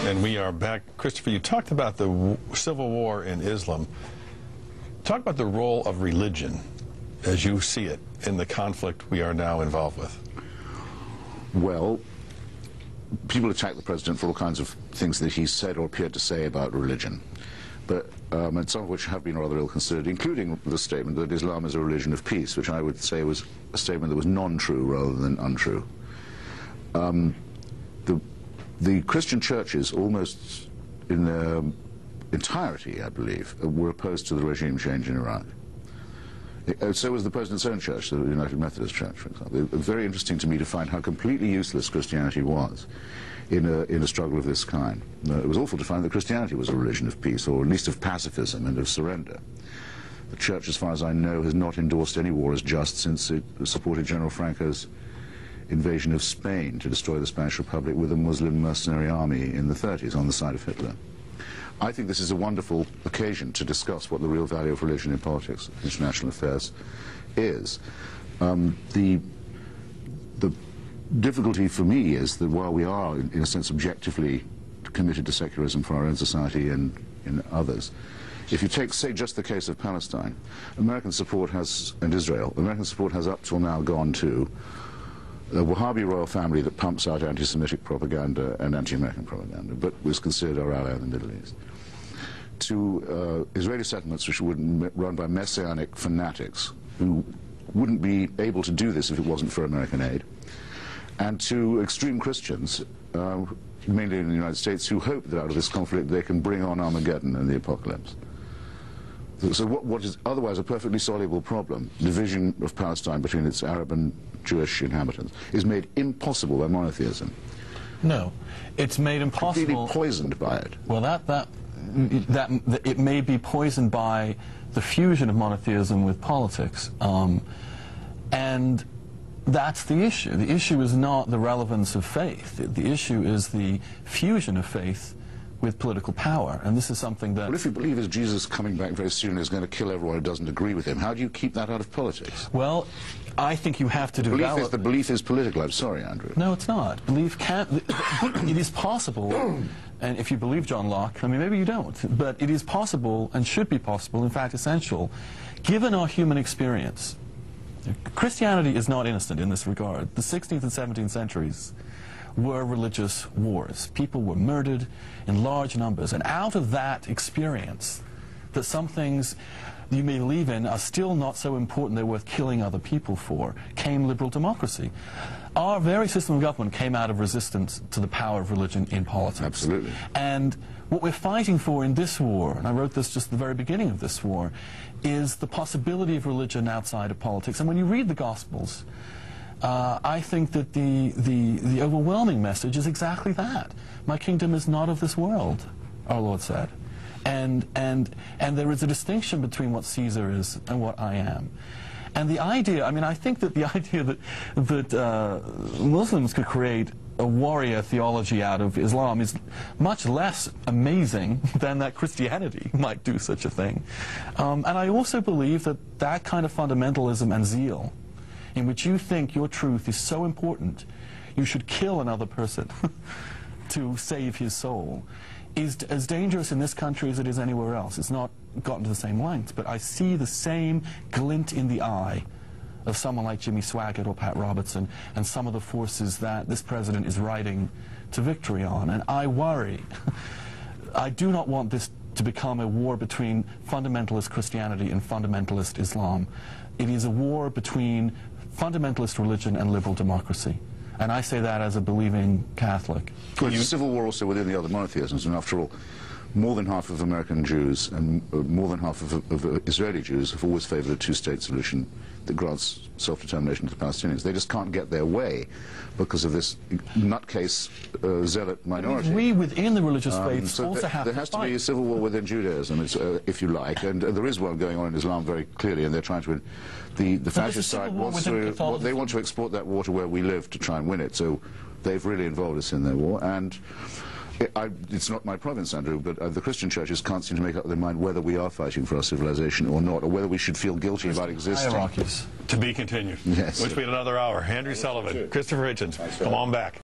And we are back. Christopher, you talked about the civil war in Islam. Talk about the role of religion, as you see it, in the conflict we are now involved with. Well, people attack the president for all kinds of things that he said or appeared to say about religion, but and some of which have been rather ill-considered, including the statement that Islam is a religion of peace, which I would say was a statement that was non-true rather than untrue. The Christian churches, almost in their entirety, I believe, were opposed to the regime change in Iraq. So was the President's own church, the United Methodist Church, for example. It was very interesting to me to find how completely useless Christianity was in a struggle of this kind. It was awful to find that Christianity was a religion of peace, or at least of pacifism and of surrender. The Church, as far as I know, has not endorsed any war as just since it supported General Franco's invasion of Spain to destroy the Spanish Republic with a Muslim mercenary army in the 30s on the side of Hitler. I think this is a wonderful occasion to discuss what the real value of religion in politics, international affairs, is. The difficulty for me is that while we are, in a sense, objectively committed to secularism for our own society and in others, if you take, say, just the case of Palestine, American support has, and Israel, American support has up till now gone to the Wahhabi royal family that pumps out anti-Semitic propaganda and anti-American propaganda, but was considered our ally in the Middle East, to Israeli settlements which were run by messianic fanatics who wouldn't be able to do this if it wasn't for American aid, and to extreme Christians, mainly in the United States, who hope that out of this conflict they can bring on Armageddon and the apocalypse. So what is otherwise a perfectly soluble problem, division of Palestine between its Arab and Jewish inhabitants, is made impossible by monotheism. No, it's made impossible. Completely poisoned by it. Well, it may be poisoned by the fusion of monotheism with politics, and that's the issue. The issue is not the relevance of faith. The issue is the fusion of faith with political power, and this is something that... Well, if you believe that Jesus coming back very soon is going to kill everyone who doesn't agree with him, how do you keep that out of politics? Well, I think you have to develop... The belief is political. I'm sorry, Andrew. No, it's not. Belief can't... It is possible, and if you believe John Locke, I mean, maybe you don't, but it is possible and should be possible, in fact essential, given our human experience. Christianity is not innocent in this regard. The 16th and 17th centuries were religious wars. People were murdered in large numbers, and out of that experience, that some things you may believe in are still not so important they're worth killing other people for, came liberal democracy. Our very system of government came out of resistance to the power of religion in politics. Absolutely. And what we're fighting for in this war, and I wrote this just at the very beginning of this war, is the possibility of religion outside of politics. And when you read the Gospels, I think that the overwhelming message is exactly that. My kingdom is not of this world, our Lord said. And there is a distinction between what Caesar is and what I am. And the idea, I mean, I think that the idea that Muslims could create a warrior theology out of Islam is much less amazing than that Christianity might do such a thing. And I also believe that that kind of fundamentalism and zeal, in which you think your truth is so important, you should kill another person to save his soul, is as dangerous in this country as it is anywhere else. It's not gotten to the same lengths, but I see the same glint in the eye of someone like Jimmy Swaggart or Pat Robertson and some of the forces that this president is riding to victory on. And I worry. I do not want this to become a war between fundamentalist Christianity and fundamentalist Islam. It is a war between fundamentalist religion and liberal democracy. And I say that as a believing Catholic. Well, it's a civil war also within the other monotheisms, and after all, more than half of American Jews and more than half of Israeli Jews have always favored a two-state solution that grants self-determination to the Palestinians. They just can't get their way because of this nutcase zealot minority. We within the religious faiths so also have to fight. There has to be a civil war within Judaism, if you like, and there is one going on in Islam very clearly, and they're trying to... The fascist side wants to... they want to export that war to where we live to try and win it, so they've really involved us in their war, and... it's not my province, Andrew, but the Christian churches can't seem to make up their mind whether we are fighting for our civilization or not, or whether we should feel guilty about existing. Hierarchies. To be continued. Yes. Which we had another hour. Andrew Sullivan, Christopher Hitchens, come on back.